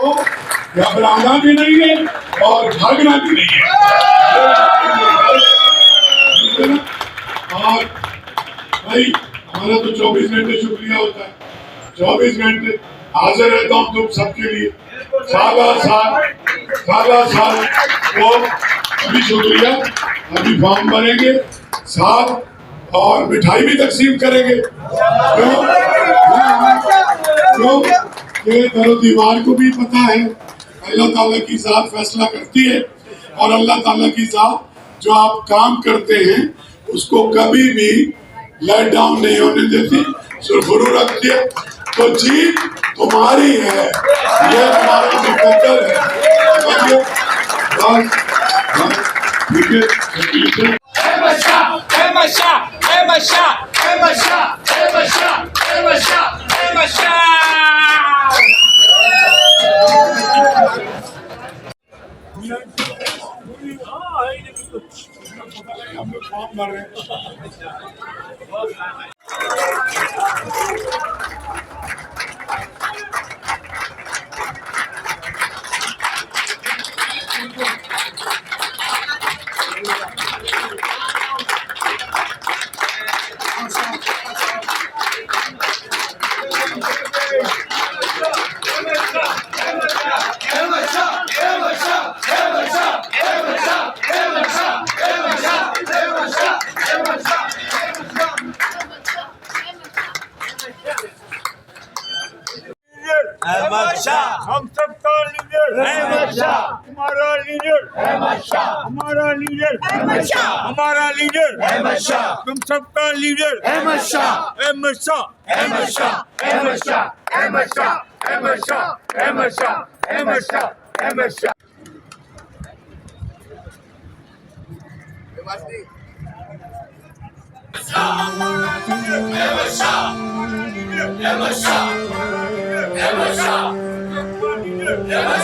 को घबराना भी नहीं है और भागना भी नहीं है। और भाई हमारा तो 24 घंटे शुक्रिया होता है, 24 घंटे हाजिर रहता हूँ तुम सबके लिए, साल साल। तो अभी शुक्रिया, अभी फॉर्म भरेंगे साथ और मिठाई भी तकसीम करेंगे। क्यों कि दरो दीवार को भी पता है अल्लाह ताला की ज़ात फैसला करती है, और अल्लाह ताला की ज़ात जो आप काम करते हैं उसको कभी भी लेट डाउन नहीं होने देती, सुरखरू रखती है। तो जीत तुम्हारी है, ये तुम्हारा मुकद्दर है। हम लोग फॉर्म भर रहे हैं। हम सबका लीडर हमारा लीडर, हमारा लीडर, हमारा लीडर, तुम सबका लीडर अहमद शाह, अहमद शाह, अहमद शाह, अहमद शाह, अहमद शाह, अहमद शाह, अहमद शाह, अहमद शाह, अहमद शाह। अहमद शाह, अहमद शाह, अहमद शाह, अहमद